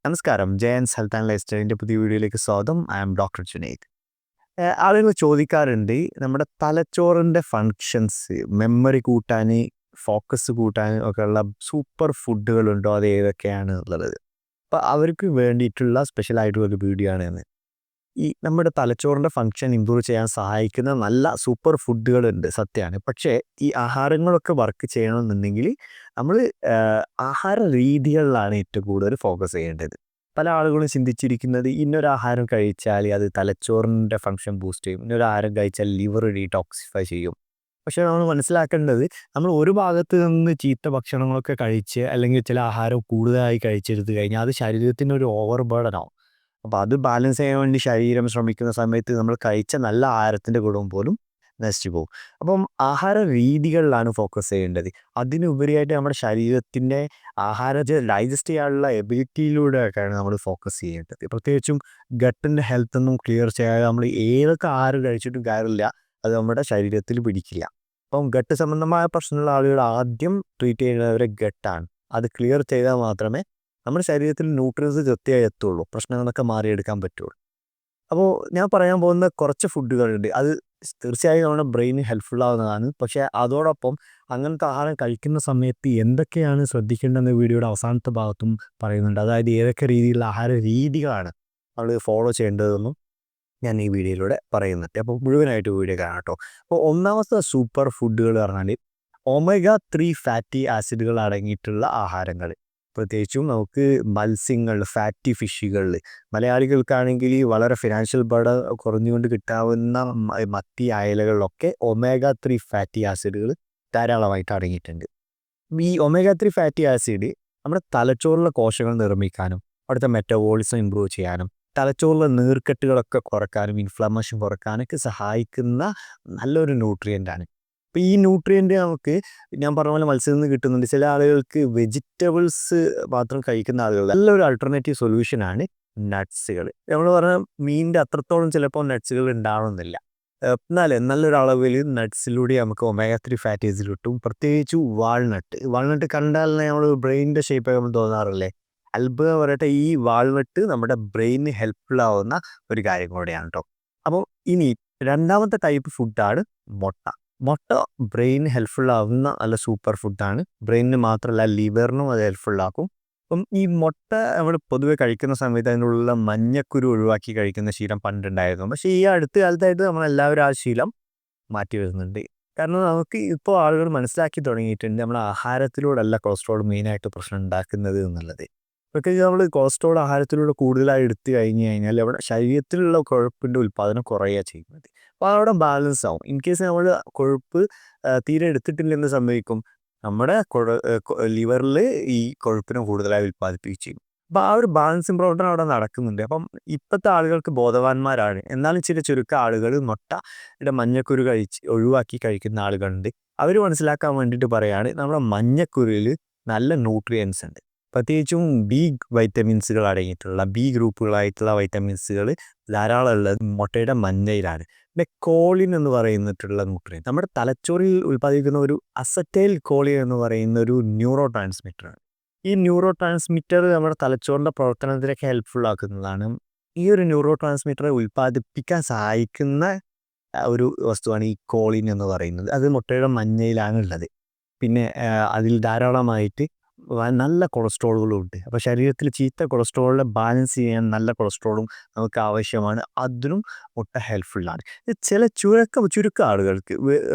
നമസ്കാരം. Jayan's health and life സ്റ്റൈലിൻ്റെ പുതിയ വീഡിയോയിലേക്ക് സ്വാഗതം. I am doctor Junaid. ആളുകൾ ചോദിക്കാറുണ്ട്, നമ്മുടെ തലച്ചോറിൻ്റെ ഫങ്ഷൻസ്, മെമ്മറി കൂട്ടാൻ, ഫോക്കസ് കൂട്ടാൻ ഒക്കെയുള്ള സൂപ്പർ ഫുഡുകളുണ്ടോ? അത് ഏതൊക്കെയാണ് എന്നുള്ളത്. അപ്പോൾ അവർക്ക് വേണ്ടിയിട്ടുള്ള സ്പെഷ്യലായിട്ടുള്ളൊരു വീഡിയോ ആണ് ഇന്ന്. ഈ നമ്മുടെ തലച്ചോറിൻ്റെ ഫങ്ഷൻ ഇമ്പ്രൂവ് ചെയ്യാൻ സഹായിക്കുന്ന നല്ല സൂപ്പർ ഫുഡുകളുണ്ട്, സത്യമാണ്. പക്ഷേ ഈ ആഹാരങ്ങളൊക്കെ വർക്ക് ചെയ്യണമെന്നുണ്ടെങ്കിൽ നമ്മൾ ആഹാര രീതികളിലാണ് ഏറ്റവും കൂടുതൽ ഫോക്കസ് ചെയ്യേണ്ടത്. പല ആളുകളും ചിന്തിച്ചിരിക്കുന്നത് ഇന്നൊരു ആഹാരം കഴിച്ചാൽ അത് തലച്ചോറിൻ്റെ ഫങ്ഷൻ ബൂസ്റ്റ് ചെയ്യും, ഇന്നൊരു ആഹാരം കഴിച്ചാൽ ലിവർ ഡീടോക്സിഫൈ ചെയ്യും. പക്ഷേ നമ്മൾ മനസ്സിലാക്കേണ്ടത്, നമ്മൾ ഒരു ഭാഗത്ത് നിന്ന് ചീത്ത ഭക്ഷണങ്ങളൊക്കെ കഴിച്ച് അല്ലെങ്കിൽ ചില ആഹാരം കൂടുതലായി കഴിച്ചെടുത്ത് കഴിഞ്ഞാൽ അത് ശരീരത്തിന് ഒരു ഓവർ ബേർഡൻ ആവും. അപ്പോൾ അത് ബാലൻസ് ചെയ്യാൻ വേണ്ടി ശരീരം ശ്രമിക്കുന്ന സമയത്ത് നമ്മൾ കഴിച്ച നല്ല ആഹാരത്തിൻ്റെ ഗുണം പോലും നശിച്ചു പോകും. അപ്പം ആഹാര രീതികളിലാണ് ഫോക്കസ് ചെയ്യേണ്ടത്. അതിനുപരിയായിട്ട് നമ്മുടെ ശരീരത്തിൻ്റെ ആഹാരം ഡൈജസ്റ്റ് ചെയ്യാനുള്ള എബിലിറ്റിയിലൂടെയൊക്കെയാണ് നമ്മൾ ഫോക്കസ് ചെയ്യേണ്ടത്. പ്രത്യേകിച്ചും ഗട്ടിൻ്റെ ഹെൽത്തൊന്നും ക്ലിയർ ചെയ്യാതെ നമ്മൾ ഏതൊക്കെ ആഹാരം കഴിച്ചിട്ടും കാര്യമില്ല, അത് നമ്മുടെ ശരീരത്തിൽ പിടിക്കില്ല. അപ്പം ഗട്ട് സംബന്ധമായ പ്രശ്നമുള്ള ആളുകൾ ആദ്യം ട്രീറ്റ് ചെയ്യുന്നവരെ ഗട്ടാണ്. അത് ക്ലിയർ ചെയ്താൽ മാത്രമേ നമ്മുടെ ശരീരത്തിൽ ന്യൂട്രിയൻസ് കൃത്യമായി എത്തുള്ളൂ, പ്രശ്നങ്ങളൊക്കെ മാറിയെടുക്കാൻ പറ്റുള്ളൂ. അപ്പോൾ ഞാൻ പറയാൻ പോകുന്ന കുറച്ച് ഫുഡുകളുണ്ട്. അത് തീർച്ചയായും നമ്മുടെ ബ്രെയിന് ഹെൽപ്ഫുൾ ആവുന്നതാണ്. പക്ഷേ അതോടൊപ്പം അങ്ങനത്തെ ആഹാരം കഴിക്കുന്ന സമയത്ത് എന്തൊക്കെയാണ് ശ്രദ്ധിക്കേണ്ടതെന്ന് വീഡിയോയുടെ അവസാനത്തെ ഭാഗത്തും പറയുന്നുണ്ട്. അതായത് ഏതൊക്കെ രീതിയിലുള്ള ആഹാര രീതികളാണ് നമ്മൾ ഫോളോ ചെയ്യേണ്ടതെന്നും ഞാൻ ഈ വീഡിയോയിലൂടെ പറയുന്നുണ്ട്. അപ്പോൾ മുഴുവനായിട്ട് വീഡിയോ കാണാം കേട്ടോ. അപ്പോൾ ഒന്നാമത്തെ സൂപ്പർ ഫുഡുകൾ പറഞ്ഞാൽ ഒമേഗ 3 ഫാറ്റി ആസിഡുകൾ അടങ്ങിയിട്ടുള്ള ആഹാരങ്ങൾ. പ്രത്യേകിച്ചും നമുക്ക് മത്സ്യങ്ങൾ, ഫാറ്റി ഫിഷുകളിൽ, മലയാളികൾക്കാണെങ്കിൽ വളരെ ഫിനാൻഷ്യൽ ബർഡൻ കുറഞ്ഞുകൊണ്ട് കിട്ടാവുന്ന മത്തി അയലകളിലൊക്കെ ഒമേഗ 3 ഫാറ്റി ആസിഡുകൾ ധാരാളമായിട്ട് അടങ്ങിയിട്ടുണ്ട്. ഈ ഒമേഗ 3 ഫാറ്റി ആസിഡ് നമ്മുടെ തലച്ചോറിലെ കോശങ്ങൾ നിർമ്മിക്കാനും അവിടുത്തെ മെറ്റബോളിസം ഇമ്പ്രൂവ് ചെയ്യാനും തലച്ചോറിലെ നീർക്കെട്ടുകളൊക്കെ കുറക്കാനും ഇൻഫ്ലമേഷൻ കുറക്കാനൊക്കെ സഹായിക്കുന്ന നല്ലൊരു ന്യൂട്രിയൻ്റാണ്. അപ്പോൾ ഈ ന്യൂട്രിയൻ്റ് നമുക്ക്, ഞാൻ പറഞ്ഞ പോലെ മത്സ്യത്തിൽ നിന്ന് കിട്ടുന്നുണ്ട്. ചില ആളുകൾക്ക് വെജിറ്റബിൾസ് മാത്രം കഴിക്കുന്ന ആളുകൾ നല്ലൊരു ആൾട്ടർനേറ്റീവ് സൊല്യൂഷനാണ് നട്ട്സുകൾ. നമ്മൾ പറഞ്ഞ മീനിൻ്റെ അത്രത്തോളം ചിലപ്പോൾ നട്ട്സുകൾ ഉണ്ടാവണമെന്നില്ല. എന്നാലും നല്ലൊരളവിൽ നട്ട്സിലൂടെ നമുക്ക് ഒമേഗ 3 ഫാറ്റി ആസിഡ് കിട്ടും. പ്രത്യേകിച്ച് വാൾനട്ട് കണ്ടാൽ നമ്മൾ ബ്രെയിനിൻ്റെ ഷേപ്പ് നമ്മൾ തോന്നാറില്ലേ? അത്ഭുതം പറയട്ടെ, ഈ വാൾനട്ട് നമ്മുടെ ബ്രെയിനിന് ഹെൽപ്ഫുൾ ആവുന്ന ഒരു കാര്യം കൂടെയാണ് കേട്ടോ. അപ്പോൾ ഇനി രണ്ടാമത്തെ ടൈപ്പ് ഫുഡാണ് മുട്ട. മുട്ട ബ്രെയിനിന് ഹെൽപ്ഫുൾ ആവുന്ന നല്ല സൂപ്പർ ഫുഡാണ്. ബ്രെയിനിന് മാത്രമല്ല ലിവറിനും അത് ഹെൽപ്ഫുൾ ആക്കും. അപ്പം ഈ മുട്ട നമ്മൾ പൊതുവെ കഴിക്കുന്ന സമയത്ത് അതിനുള്ള മഞ്ഞക്കുരു ഒഴിവാക്കി കഴിക്കുന്ന ശീലം പണ്ടുണ്ടായിരുന്നു. പക്ഷേ ഈ അടുത്ത കാലത്തായിട്ട് നമ്മളെല്ലാവരും ആ ശീലം മാറ്റി വരുന്നുണ്ട്. കാരണം നമുക്ക് ഇപ്പോൾ ആളുകൾ മനസ്സിലാക്കി തുടങ്ങിയിട്ടുണ്ട്, നമ്മൾ ആഹാരത്തിലൂടെയല്ല കൊളസ്ട്രോൾ മെയിനായിട്ട് പ്രശ്നം ഉണ്ടാക്കുന്നത് എന്നുള്ളത്. പ്രത്യേകിച്ച് നമ്മൾ കൊളസ്ട്രോൾ ആഹാരത്തിലൂടെ കൂടുതലായി എടുത്തു കഴിഞ്ഞ് കഴിഞ്ഞാൽ അവിടെ ശരീരത്തിലുള്ള കൊഴുപ്പിൻ്റെ ഉൽപ്പാദനം കുറയുകയാണ് ചെയ്യുന്നത്. അപ്പോൾ അവിടെ ബാലൻസ് ആവും. ഇൻ കേസ് നമ്മൾ കൊഴുപ്പ് തീരെ എടുത്തിട്ടില്ലെന്ന് സംഭവിക്കും, നമ്മുടെ ലിവറിൽ ഈ കൊഴുപ്പിനെ കൂടുതലായി ഉൽപ്പാദിപ്പിക്കുകയും ചെയ്യും. അപ്പോൾ ആ ഒരു ബാലൻസിങ് പ്രവർത്തനം അവിടെ നടക്കുന്നുണ്ട്. അപ്പം ഇപ്പോഴത്തെ ആളുകൾക്ക് ബോധവാന്മാരാണ്. എന്നാലും ചില ചുരുക്കം ആളുകൾ മുട്ടയുടെ മഞ്ഞക്കുരു ഒഴിവാക്കി കഴിക്കുന്ന ആളുകളുണ്ട്. അവർ മനസ്സിലാക്കാൻ വേണ്ടിയിട്ട് പറയുകയാണ്, നമ്മുടെ മഞ്ഞക്കുരുവിൽ നല്ല ന്യൂട്രിയൻസ് ഉണ്ട്. പ്രത്യേകിച്ചും ബി വൈറ്റമിൻസുകൾ അടങ്ങിയിട്ടുള്ള ബി ഗ്രൂപ്പുകളായിട്ടുള്ള വൈറ്റമിൻസുകൾ ധാരാളം ഉള്ളത് മുട്ടയുടെ മഞ്ഞയിലാണ്. പിന്നെ കോളിൻ എന്ന് പറയുന്നിട്ടുള്ള ന്യൂട്രിയൻ നമ്മുടെ തലച്ചോറിൽ ഉൽപ്പാദിപ്പിക്കുന്ന ഒരു അസറ്റൈൽ കോളിൻ എന്ന് പറയുന്ന ഒരു ന്യൂറോ ട്രാൻസ്മിറ്ററാണ്. ഈ ന്യൂറോ ട്രാൻസ്മിറ്റർ നമ്മുടെ തലച്ചോറിൻ്റെ പ്രവർത്തനത്തിനൊക്കെ ഹെൽപ്ഫുൾ ആക്കുന്നതാണ്. ഈ ഒരു ന്യൂറോ ട്രാൻസ്മിറ്ററെ ഉൽപ്പാദിപ്പിക്കാൻ സഹായിക്കുന്ന ഒരു വസ്തുവാണ് ഈ കോളിൻ എന്ന് പറയുന്നത്. അത് മുട്ടയുടെ മഞ്ഞയിലാണ് ഉള്ളത്. പിന്നെ അതിൽ ധാരാളമായിട്ട് നല്ല കൊളസ്ട്രോളുകളും ഉണ്ട്. അപ്പോൾ ശരീരത്തിൽ ചീത്ത കൊളസ്ട്രോളിനെ ബാലൻസ് ചെയ്യാൻ നല്ല കൊളസ്ട്രോളും നമുക്ക് ആവശ്യമാണ്. അതിനും മുട്ട ഹെൽപ്ഫുള്ളാണ്. ചില ചുരുക്കം ആളുകൾക്ക്,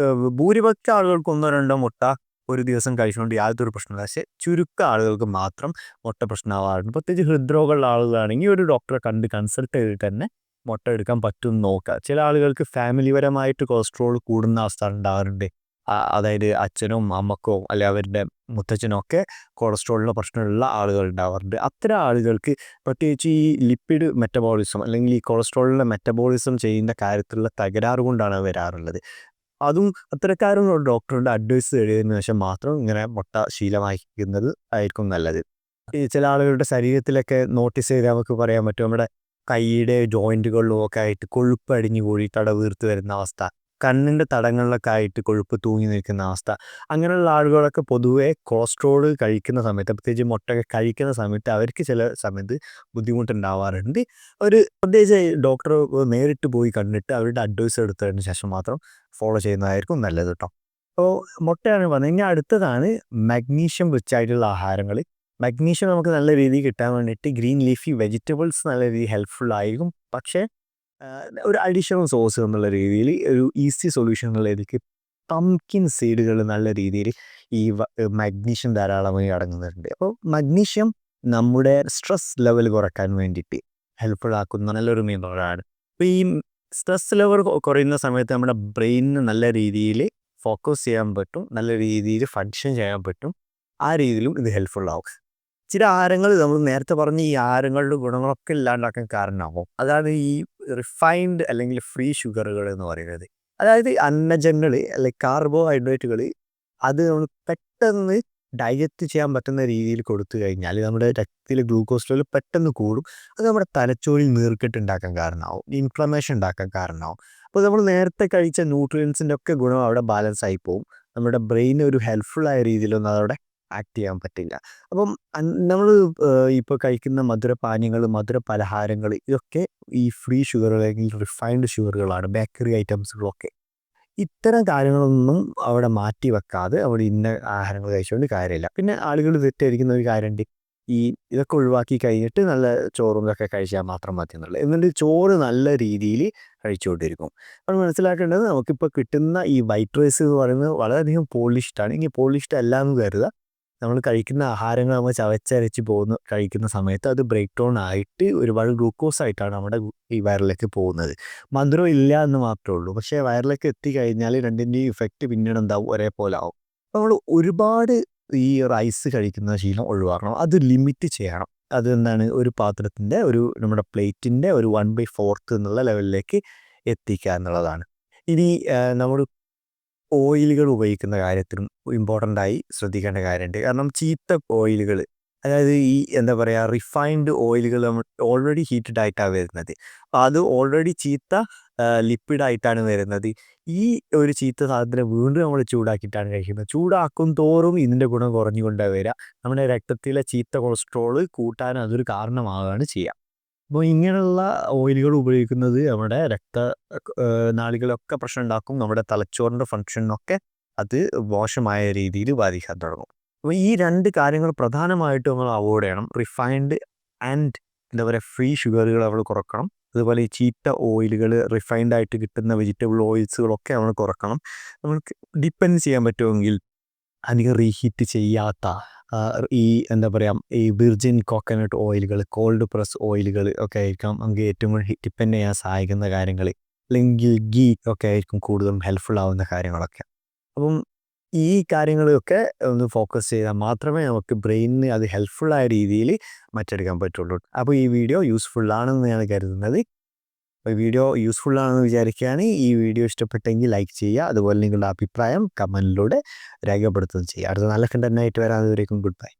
ഭൂരിപക്ഷം ആളുകൾക്ക് ഒന്നോ രണ്ടോ മുട്ട ഒരു ദിവസം കഴിച്ചുകൊണ്ട് യാതൊരു പ്രശ്നമില്ല. പക്ഷേ ചുരുക്കം ആളുകൾക്ക് മാത്രം മുട്ട പ്രശ്നമാവാറുണ്ട്. പ്രത്യേകിച്ച് ഹൃദ്രോഗമുള്ള ആളുകളാണെങ്കിൽ ഒരു ഡോക്ടറെ കൺസൾട്ട് ചെയ്തിട്ട് തന്നെ മുട്ട എടുക്കാൻ പറ്റും നോക്കുക. ചില ആളുകൾക്ക് ഫാമിലിപരമായിട്ട് കൊളസ്ട്രോൾ കൂടുന്ന അവസ്ഥ ഉണ്ടാകാറുണ്ട്. അതായത് അച്ഛനും അമ്മക്കോ അല്ലെ അവരുടെ മുത്തച്ഛനോ ഒക്കെ കൊളസ്ട്രോളിൻ്റെ പ്രശ്നമുള്ള ആളുകൾ ഉണ്ടാവാറുണ്ട്. അത്തരം ആളുകൾക്ക് പ്രത്യേകിച്ച് ഈ ലിപ്പിഡ് മെറ്റബോളിസം അല്ലെങ്കിൽ ഈ കൊളസ്ട്രോളിൻ്റെ മെറ്റബോളിസം ചെയ്യുന്ന കാര്യത്തിലുള്ള തകരാറ് കൊണ്ടാണ് വരാറുള്ളത്. അതും അത്തരക്കാരും ഡോക്ടറുടെ അഡ്വൈസ് തേടിയതിനു ശേഷം മാത്രം ഇങ്ങനെ മുട്ട ശീലമാക്കുന്നത് ആയിരിക്കും നല്ലത്. ഈ ചില ആളുകളുടെ ശരീരത്തിലൊക്കെ നോട്ടീസ് ചെയ്താൽ നമുക്ക് പറയാൻ പറ്റും, നമ്മുടെ കൈയുടെ ജോയിൻറ്റുകളിലും ഒക്കെ ആയിട്ട് കൊഴുപ്പ് അടിഞ്ഞു കൂടി തട വീർത്ത് വരുന്ന അവസ്ഥ. കണ്ണിൻ്റെ തടങ്ങളിലൊക്കെ ആയിട്ട് കൊഴുപ്പ് തൂങ്ങി നിൽക്കുന്ന അവസ്ഥ. അങ്ങനെയുള്ള ആളുകളൊക്കെ പൊതുവേ കൊളസ്ട്രോൾ കഴിക്കുന്ന സമയത്ത്, പ്രത്യേകിച്ച് മുട്ടയൊക്കെ കഴിക്കുന്ന സമയത്ത് അവർക്ക് ചില സമയത്ത് ബുദ്ധിമുട്ടുണ്ടാവാറുണ്ട്. പ്രത്യേകിച്ച് ഡോക്ടറെ നേരിട്ട് പോയി കണ്ടിട്ട് അവരുടെ അഡ്വൈസ് എടുത്തതിന് ശേഷം മാത്രം ഫോളോ ചെയ്യുന്നതായിരിക്കും നല്ലത് കേട്ടോ. അപ്പോൾ മുട്ടയാണ് പറഞ്ഞത്. ഇനി അടുത്തതാണ് മഗ്നീഷ്യം റിച്ച് ആയിട്ടുള്ള ആഹാരങ്ങൾ. മഗ്നീഷ്യം നമുക്ക് നല്ല രീതിയിൽ കിട്ടാൻ വേണ്ടിയിട്ട് ഗ്രീൻ ലീഫി വെജിറ്റബിൾസ് നല്ല രീതിയിൽ ഹെൽപ്ഫുൾ ആയിരിക്കും. പക്ഷേ ഒരു അഡീഷണൽ സോഴ്സ് എന്നുള്ള രീതിയിൽ ഒരു ഈസി സൊല്യൂഷൻ എന്നുള്ള രീതിക്ക് പംകിൻ സീഡുകൾ നല്ല രീതിയിൽ ഈ മഗ്നീഷ്യം ധാരാളമായി അടങ്ങുന്നുണ്ട്. അപ്പോൾ മഗ്നീഷ്യം നമ്മുടെ സ്ട്രെസ് ലെവൽ കുറയ്ക്കാൻ വേണ്ടിയിട്ട് ഹെൽപ്ഫുൾ ആക്കുന്ന നല്ലൊരു മിനറലാണ്. അപ്പോൾ ഈ സ്ട്രെസ് ലെവൽ കുറയുന്ന സമയത്ത് നമ്മുടെ ബ്രെയിനിന് നല്ല രീതിയിൽ ഫോക്കസ് ചെയ്യാൻ പറ്റും, നല്ല രീതിയിൽ ഫങ്ഷൻ ചെയ്യാൻ പറ്റും. ആ രീതിയിലും ഇത് ഹെൽപ്ഫുൾ ആവും. ചില ആഹാരങ്ങൾ നമ്മൾ നേരത്തെ പറഞ്ഞ ഈ ആഹാരങ്ങളുടെ ഗുണങ്ങളൊക്കെ ഇല്ലാണ്ടാക്കാൻ കാരണമാകും. അതാണ് ഈ റിഫൈൻഡ് അല്ലെങ്കിൽ ഫ്രീ ഷുഗറുകൾ എന്ന് പറയുന്നത്. അതായത് അന്നജങ്ങൾ അല്ലെങ്കിൽ കാർബോഹൈഡ്രേറ്റുകൾ അത് നമ്മൾ പെട്ടെന്ന് ഡൈജസ്റ്റ് ചെയ്യാൻ പറ്റുന്ന രീതിയിൽ കൊടുത്തു കഴിഞ്ഞാൽ നമ്മുടെ രക്തത്തിലെ ഗ്ലൂക്കോസ് ലെവൽ പെട്ടെന്ന് കൂടും. അത് നമ്മുടെ തലച്ചോറിൽ നീർക്കെട്ടുണ്ടാക്കാൻ കാരണമാവും, ഇൻഫ്ലമേഷൻ ഉണ്ടാക്കാൻ കാരണമാവും. അപ്പോൾ നമ്മൾ നേരത്തെ കഴിച്ച ന്യൂട്രിയൻസിൻ്റെ ഒക്കെ ഗുണം അവിടെ ബാലൻസ് ആയി പോകും. നമ്മുടെ ബ്രെയിൻ ഒരു ഹെൽപ്ഫുള്ളായ രീതിയിലൊന്നും അതവിടെ ആക്ട് ചെയ്യാൻ പറ്റില്ല. അപ്പം നമ്മൾ ഇപ്പോൾ കഴിക്കുന്ന മധുരപാനീയങ്ങൾ, മധുര പലഹാരങ്ങൾ ഇതൊക്കെ ഈ ഫ്രീ ഷുഗർ അല്ലെങ്കിൽ റിഫൈൻഡ് ഷുഗറുകളാണ്, ബേക്കറി ഐറ്റംസുകളൊക്കെ. ഇത്തരം കാര്യങ്ങളൊന്നും അവിടെ മാറ്റി വെക്കാതെ അവിടെ ഇന്ന ആഹാരങ്ങൾ കഴിച്ചുകൊണ്ട് കാര്യമില്ല. പിന്നെ ആളുകൾ തെറ്റിദ്ധരിക്കുന്ന ഒരു കാര്യമുണ്ട്, ഈ ഇതൊക്കെ ഒഴിവാക്കി കഴിഞ്ഞിട്ട് നല്ല ചോറും ഇതൊക്കെ കഴിച്ചാൽ മാത്രം മതി എന്നുള്ളത്. എന്നിട്ട് ചോറ് നല്ല രീതിയിൽ കഴിച്ചുകൊണ്ടിരിക്കും. അപ്പോൾ മനസ്സിലാക്കേണ്ടത് നമുക്കിപ്പോൾ കിട്ടുന്ന ഈ വൈറ്റ് റൈസ് എന്ന് പറയുന്നത് വളരെയധികം പോളിഷ്ഡാണ്. ഇനി പോളിഷ്ഡ് അല്ല എന്ന് കരുതുക, നമ്മൾ കഴിക്കുന്ന ആഹാരങ്ങൾ നമ്മൾ ചവച്ചരച്ച് കഴിക്കുന്ന സമയത്ത് അത് ബ്രേക്ക് ഡൗൺ ആയിട്ട് ഒരുപാട് ഗ്ലൂക്കോസ് ആയിട്ടാണ് നമ്മുടെ ഈ വയറിലേക്ക് പോകുന്നത്. മധുരം ഇല്ല എന്ന് മാത്രമേ ഉള്ളൂ. പക്ഷേ വയറിലേക്ക് എത്തിക്കഴിഞ്ഞാൽ രണ്ടിൻ്റെയും ഇഫക്റ്റ് പിന്നീട് എന്താവും, ഒരേപോലെ ആവും. അപ്പോൾ നമ്മൾ ഒരുപാട് ഈ റൈസ് കഴിക്കുന്ന ശീലം ഒഴിവാക്കണം. അത് ലിമിറ്റ് ചെയ്യണം. അത് എന്താണ്, ഒരു പാത്രത്തിൻ്റെ നമ്മുടെ പ്ലേറ്റിൻ്റെ ഒരു 1/4 എന്നുള്ള ലെവലിലേക്ക് എത്തിക്കുക എന്നുള്ളതാണ്. ഇനി നമ്മൾ ഓയിലുകൾ ഉപയോഗിക്കുന്ന കാര്യത്തിലും ഇമ്പോർട്ടൻ്റായി ശ്രദ്ധിക്കേണ്ട കാര്യമുണ്ട്. കാരണം ചീത്ത ഓയിലുകൾ, അതായത് ഈ എന്താ പറയുക, റിഫൈൻഡ് ഓയിലുകൾ നമ്മൾ ഓൾറെഡി ഹീറ്റഡ് ആയിട്ടാണ് വരുന്നത്. അപ്പോൾ അത് ഓൾറെഡി ചീത്ത ലിപ്പിഡായിട്ടാണ് വരുന്നത്. ഈ ഒരു ചീത്ത സാധനത്തിനെ വീണ്ടും നമ്മൾ ചൂടാക്കിയിട്ടാണ് കഴിക്കുന്നത്. ചൂടാക്കും തോറും ഇതിൻ്റെ ഗുണം കുറഞ്ഞുകൊണ്ടാണ് വരിക. നമ്മുടെ രക്തത്തിലെ ചീത്ത കൊളസ്ട്രോൾ കൂട്ടാൻ അതൊരു കാരണമാവുകയാണ് ചെയ്യുക. അപ്പോൾ ഇങ്ങനെയുള്ള ഓയിലുകൾ ഉപയോഗിക്കുന്നത് നമ്മുടെ നാളികളൊക്കെ പ്രശ്നം ഉണ്ടാക്കും. നമ്മുടെ തലച്ചോറിൻ്റെ ഫങ്ഷനൊക്കെ അത് മോശമായ രീതിയിൽ ബാധിക്കാൻ തുടങ്ങും. അപ്പോൾ ഈ 2 കാര്യങ്ങൾ പ്രധാനമായിട്ടും നമ്മൾ അവോയ്ഡ് ചെയ്യണം. റിഫൈൻഡ് ആൻഡ് എന്താ പറയുക, ഫ്രീ ഷുഗറുകൾ നമ്മൾ കുറക്കണം. അതുപോലെ ഈ ചീത്ത ഓയിലുകൾ, റിഫൈൻഡ് ആയിട്ട് കിട്ടുന്ന വെജിറ്റബിൾ ഓയിൽസുകളൊക്കെ നമ്മൾ കുറക്കണം. നമുക്ക് ഡിപ്പെൻഡ് ചെയ്യാൻ പറ്റുമെങ്കിൽ അധികം റീഹീറ്റ് ചെയ്യാത്ത ഈ എന്താ പറയുക, ഈ വിർജിൻ കോക്കനട്ട് ഓയിലുകൾ, കോൾഡ് പ്രസ് ഓയിലുകൾ ഒക്കെ ആയിരിക്കാം നമുക്ക് ഏറ്റവും കൂടുതൽ ഡിപ്പെൻഡ് ചെയ്യാൻ സഹായിക്കുന്ന കാര്യങ്ങൾ. അല്ലെങ്കിൽ ഗീ ഒക്കെ ആയിരിക്കും കൂടുതലും ഹെൽപ്ഫുൾ ആവുന്ന കാര്യങ്ങളൊക്കെ. അപ്പം ഈ കാര്യങ്ങളൊക്കെ ഒന്ന് ഫോക്കസ് ചെയ്താൽ മാത്രമേ നമുക്ക് ബ്രെയിനിന് അത് ഹെൽപ്ഫുള്ളായ രീതിയിൽ മാറ്റിയെടുക്കാൻ പറ്റുള്ളൂ. അപ്പോൾ ഈ വീഡിയോ യൂസ്ഫുൾ ആണെന്ന് ഞാൻ കരുതുന്നത്. അപ്പോൾ വീഡിയോ യൂസ്ഫുൾ ആണെന്ന് വിചാരിക്കുകയാണ്. ഈ വീഡിയോ ഇഷ്ടപ്പെട്ടെങ്കിൽ ലൈക്ക് ചെയ്യുക. അതുപോലെ നിങ്ങളുടെ അഭിപ്രായം കമൻറ്റിലൂടെ രേഖപ്പെടുത്തുകയും ചെയ്യുക. അടുത്ത നല്ല കണ്ടന്റായിട്ട് വരാൻ. അതുവരേക്കും ഗുഡ് ബൈ.